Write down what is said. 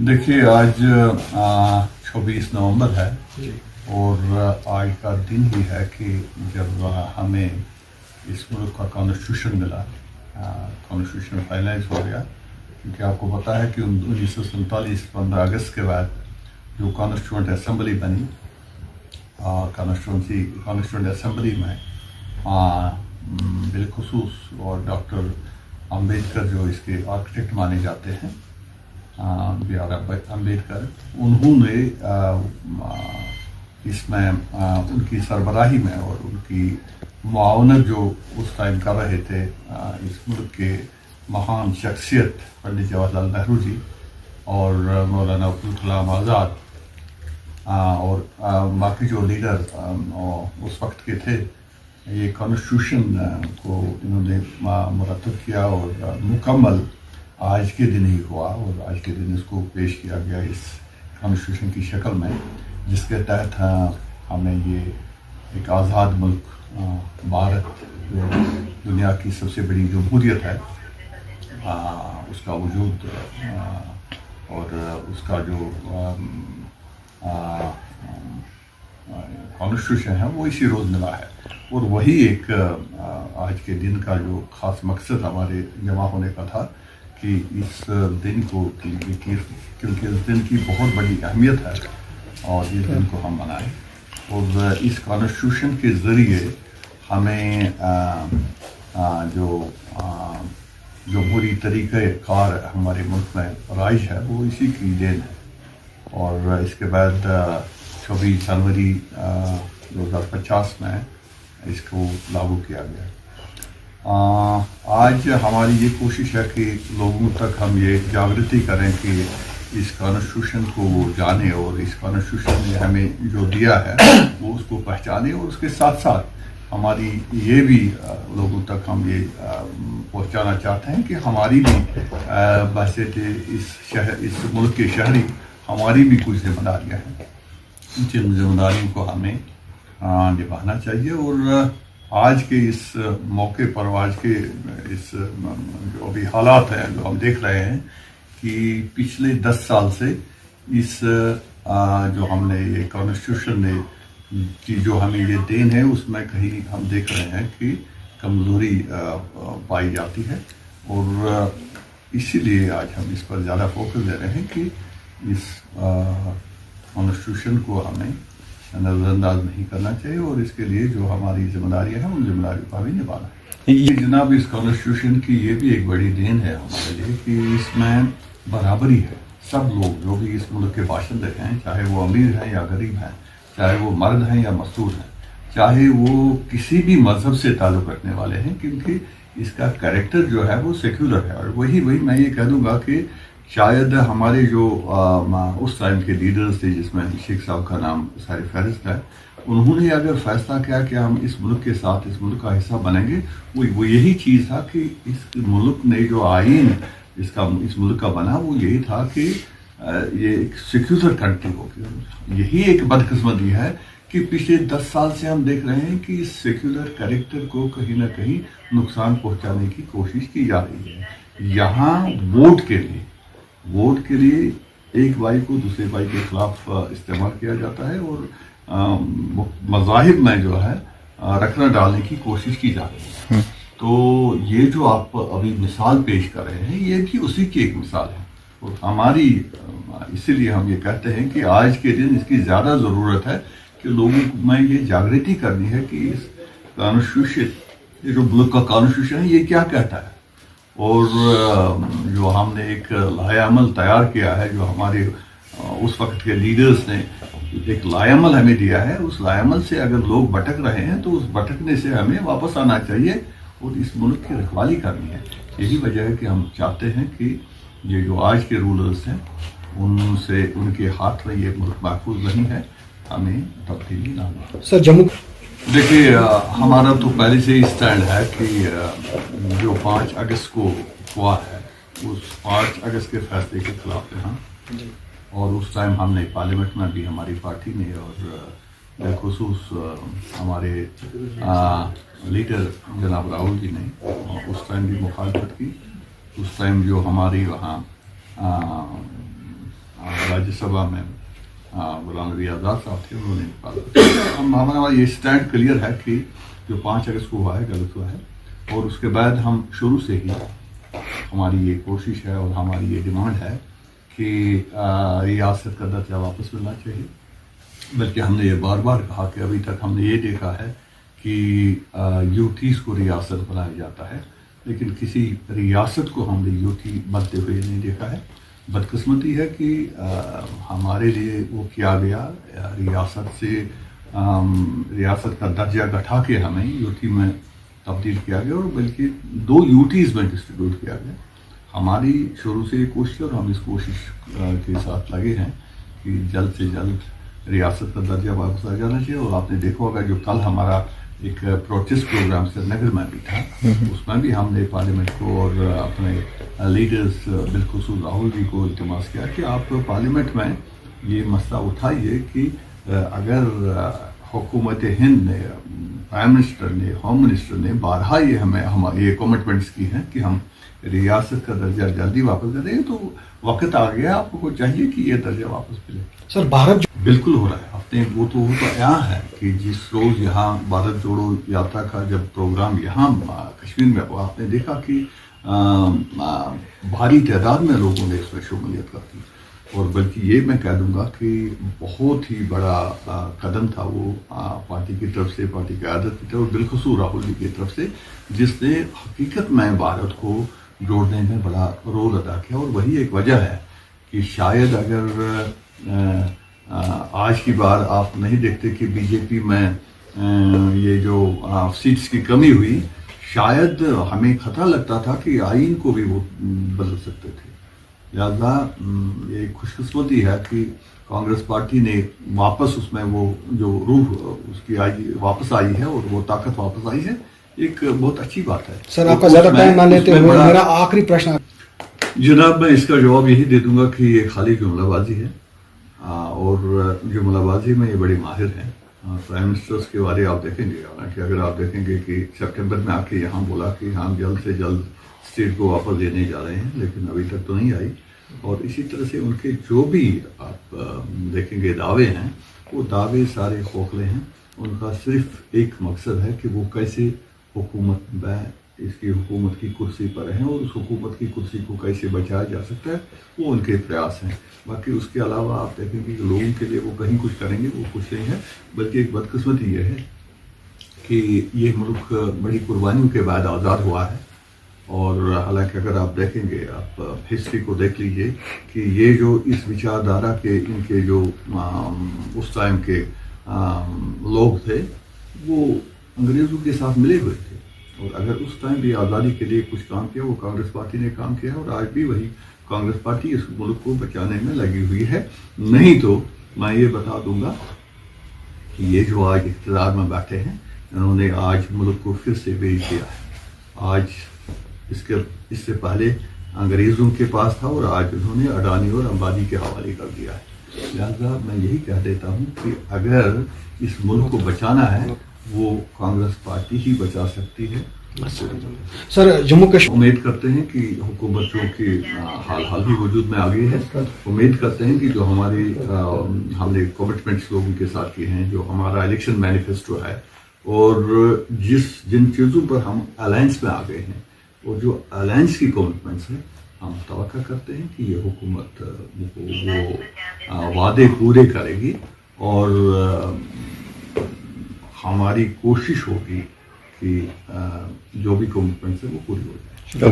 देखिए आज 26 नवंबर है और आज का दिन ही है कि जब हमें इस मुल्क का कॉन्स्टिट्यूशन मिला, कॉन्स्टिट्यूशन फाइनलाइज हो गया। क्योंकि आपको पता है कि 1947 15 अगस्त के बाद जो कॉन्स्टिट्यूंट असेंबली बनी, कॉन्स्टिट्यूंट असेंबली में बिलखुसूस और डॉक्टर अम्बेडकर जो इसके आर्किटेक्ट माने जाते हैं, बी आर अम्बेडकर, उन्होंने इसमें उनकी सरबराही में और उनकी मुआवनत जो उस टाइम कर रहे थे इस मुल्क के महान शख्सियत पंडित जवाहरलाल नेहरू जी और मौलाना अब्दुल कलाम आज़ाद और बाकी जो लीडर उस वक्त के थे, ये कॉन्स्टिट्यूशन को इन्होंने मुरतब किया और मुकम्मल आज के दिन ही हुआ। और आज के दिन इसको पेश किया गया इस कॉन्स्टिट्यूशन की शक्ल में, जिसके तहत हमें ये एक आज़ाद मुल्क भारत, जो दुनिया की सबसे बड़ी जमहूरियत है, उसका वजूद और उसका जो कॉन्स्टिट्यूशन है वो इसी रोज़ मिला है। और वही एक आज के दिन का जो ख़ास मकसद हमारे जमा होने का था कि इस दिन को क्योंकि इस दिन की बहुत बड़ी अहमियत है और इस दिन को हम मनाएं। और इस कॉन्स्टिट्यूशन के ज़रिए हमें जो जमहूरी तरीक़ाकार हमारे मुल्क में राइज है वो इसी की देन है। और इसके बाद 26 जनवरी 2050 में इसको लागू किया गया। आज हमारी ये कोशिश है कि लोगों तक हम ये जागृति करें कि इस कॉन्स्टिट्यूशन को वो जाने और इस कॉन्स्टिट्यूशन ने हमें जो दिया है वो उसको पहचाने। और उसके साथ साथ हमारी ये भी लोगों तक हम ये पहुंचाना चाहते हैं कि हमारी भी बहैसियत इस मुल्क के शहरी हमारी भी कुछ जिम्मेदारियाँ हैं, जिन जिम्मेदारियों को हमें निभाना चाहिए। और आज के इस मौके पर, आज के इस जो अभी हालात हैं जो हम देख रहे हैं कि पिछले 10 साल से इस जो हमने ये कॉन्स्टिट्यूशन ने की जो हमें ये देन है उसमें कहीं हम देख रहे हैं कि कमज़ोरी पाई जाती है। और इसीलिए आज हम इस पर ज़्यादा फोकस दे रहे हैं कि इस कॉन्स्टिट्यूशन को हमें नज़रअंदाज नहीं करना चाहिए और इसके लिए जो हमारी जिम्मेदारियाँ हैं उन जिम्मेदारियों का भी निभाना है। ये जनाब इस कॉन्स्टिट्यूशन की ये भी एक बड़ी देन है हमारे लिए कि इसमें बराबरी है। सब लोग जो भी इस मुल्क के बाशिंदे हैं, चाहे वो अमीर हैं या गरीब हैं, चाहे वो मर्द हैं या मस्तूर हैं, चाहे वो किसी भी मजहब से ताल्लुक़ रखने वाले हैं, क्योंकि इसका कैरेक्टर जो है वो सेक्युलर है। और वही मैं ये कह दूँगा कि शायद हमारे जो उस टाइम के लीडर्स थे, जिसमें शेख साहब का नाम सारी फहरिस्त है, उन्होंने अगर फैसला किया कि हम इस मुल्क के साथ इस मुल्क का हिस्सा बनेंगे, वो यही चीज़ था कि इस मुल्क ने जो आइन इस मुल्क का बना वो यही था कि ये एक सेक्युलर कंट्री होगी। यही एक बदकिस्मती है कि पिछले 10 साल से हम देख रहे हैं कि इस सेक्युलर कैरेक्टर को कहीं ना कहीं नुकसान पहुंचाने की कोशिश की जा रही है। यहाँ वोट के लिए एक भाई को दूसरे भाई के खिलाफ इस्तेमाल किया जाता है और मज़ाहिब में जो है रखना डालने की कोशिश की जा रही है। तो ये जो आप अभी मिसाल पेश कर रहे हैं ये भी उसी की एक मिसाल है। और हमारी इसीलिए हम ये कहते हैं कि आज के दिन इसकी ज़्यादा ज़रूरत है कि लोगों में ये जागृति करनी है कि इस कॉन्स्टिट्यूशन, ये जो मुल्क का कॉन्स्टिट्यूशन है ये क्या कहता है। और जो हमने एक लाएअमल तैयार किया है, जो हमारे उस वक्त के लीडर्स ने एक लाएअमल हमें दिया है, उस लाएअमल से अगर लोग भटक रहे हैं तो उस भटकने से हमें वापस आना चाहिए और इस मुल्क की रखवाली करनी है। यही वजह है कि हम चाहते हैं कि ये जो आज के रूलर्स हैं उनसे उनके हाथ में ये मुल्क महफूज नहीं है, हमें तब्दीली ना हो। सर जम्मू देखिए हमारा तो पहले से ही स्टैंड है कि जो 5 अगस्त को हुआ है उस 5 अगस्त के फैसले के खिलाफ यहाँ, और उस टाइम हमने पार्लियामेंट में भी हमारी पार्टी ने और बिलखुसूस हमारे लीडर जनाब राहुल जी ने उस टाइम भी मुखालफत की। उस टाइम जो हमारी वहाँ राज्य सभा में गुलाम नबी आज़ाद साहब थे, उन्होंने निकाला। हमारा ये स्टैंड क्लियर है कि जो 5 अगस्त को हुआ है गलत हुआ है, और उसके बाद हम शुरू से ही हमारी ये कोशिश है और हमारी ये डिमांड है कि रियासत का दर्जा वापस मिलना चाहिए। बल्कि हमने ये बार बार कहा कि अभी तक हमने ये देखा है कि यूटीज़ को रियासत बनाया जाता है, लेकिन किसी रियासत को हमने यूटी बनते हुए नहीं देखा है। बदकिस्मती है कि हमारे लिए वो किया गया, रियासत से रियासत का दर्जा घटा के हमें यूटी में तब्दील किया गया, और बल्कि 2 यूटीज़ में डिस्ट्रीब्यूट किया गया। हमारी शुरू से ये कोशिश, और हम इस कोशिश के साथ लगे हैं कि जल्द से जल्द रियासत का दर्जा वापस आ जाना चाहिए। और आपने देखा होगा जो कल हमारा एक प्रोटेस्ट प्रोग्राम श्रीनगर में भी था, उसमें भी हमने पार्लियामेंट को और अपने लीडर्स बिलखुसूस राहुल जी को इल्तिमास किया कि आप पार्लियामेंट में ये मसला उठाइए कि अगर हुकूमत हिंद ने, प्राइम मिनिस्टर ने, होम मिनिस्टर ने बारहा ये हमारे ये कमिटमेंट्स की हैं कि हम रियासत का दर्जा जल्दी वापस करें, तो वक्त आ गया, आपको चाहिए कि ये दर्जा वापस मिले। सर भारत बिल्कुल हो रहा है, आपने वो तो यहाँ है कि जिस रोज़ यहाँ भारत जोड़ो यात्रा का जब प्रोग्राम यहाँ कश्मीर में हुआ, आपने देखा कि भारी तादाद में लोगों ने इसमें शमूलियत कर दी। और बल्कि ये मैं कह दूँगा कि बहुत ही बड़ा कदम था वो पार्टी की तरफ से, पार्टी की क़यादत की तरफ, बिलखुसूस राहुल जी की तरफ से, जिसने हकीकत में भारत को जोड़ने में बड़ा रोल अदा किया। और वही एक वजह है कि शायद अगर आज की बार आप नहीं देखते कि बीजेपी में ये जो सीट्स की कमी हुई, शायद हमें खतरा लगता था कि आईन को भी वो बदल सकते थे। लिहाजा ये खुशकिस्मती है कि कांग्रेस पार्टी ने वापस उसमें वो जो रूह उसकी आई वापस आई है और वो ताकत वापस आई है, एक बहुत अच्छी बात है। सर आपका ज़्यादा टाइम ना लेते हुए मेरा आखिरी प्रश्न जनाब, मैं इसका जवाब यही दे दूंगा कि ये खाली जुमलाबाजी है, और जुमलाबाजी में ये बड़ी माहिर हैं। प्राइम मिनिस्टर्स के बारे आप देखेंगे, हालांकि अगर आप देखेंगे कि सितंबर में आके यहाँ बोला कि हम जल्द से जल्द स्टेट को वापस देने जा रहे हैं, लेकिन अभी तक तो नहीं आई। और इसी तरह से उनके जो भी आप देखेंगे दावे हैं, वो दावे सारे खोखले हैं। उनका सिर्फ एक मकसद है कि वो कैसे हुकूमत में इसकी हुकूमत की कुर्सी पर हैं और उस हुकूमत की कुर्सी को कैसे बचाया जा सकता है, वो उनके प्रयास हैं। बाकी उसके अलावा आप देखेंगे कि लोगों के लिए वो कहीं कुछ करेंगे, वो कुछ नहीं है। बल्कि एक बदकिस्मती ये है कि ये मुल्क बड़ी कुर्बानियों के बाद आज़ाद हुआ है। और हालांकि अगर आप देखेंगे, आप हिस्ट्री को देख लीजिए कि ये जो इस विचारधारा के इनके जो उस टाइम के लोग थे, वो अंग्रेज़ों के साथ मिले हुए थे। और अगर उस टाइम भी आज़ादी के लिए कुछ काम किया, वो कांग्रेस पार्टी ने काम किया, और आज भी वही कांग्रेस पार्टी इस मुल्क को बचाने में लगी हुई है। नहीं तो मैं ये बता दूंगा कि ये जो आज इक़्तिदार में बैठे हैं, इन्होंने आज मुल्क को फिर से बेच दिया है। आज इससे पहले अंग्रेज़ों के पास था और आज उन्होंने अडानी और अंबानी के हवाले कर दिया है। लिहाजा मैं यही कह देता हूँ कि अगर इस मुल्क को बचाना है, वो कांग्रेस पार्टी ही बचा सकती है। सर जम्मू कश्मीर उम्मीद करते हैं कि हुकूमत जो कि हाल ही वजूद में आ गई है, उम्मीद करते हैं कि जो हमारी हमने कमिटमेंट्स लोगों के साथ किए हैं, जो हमारा इलेक्शन मैनिफेस्टो है, और जिन चीज़ों पर हम अलायंस में आ गए हैं, और जो अलायंस की कमिटमेंट्स हैं, हम तवक्का करते हैं कि ये हुकूमत वो वादे पूरे करेगी। और हमारी कोशिश होगी कि जो भी कमिटमेंट्स है वो पूरी हो जाए।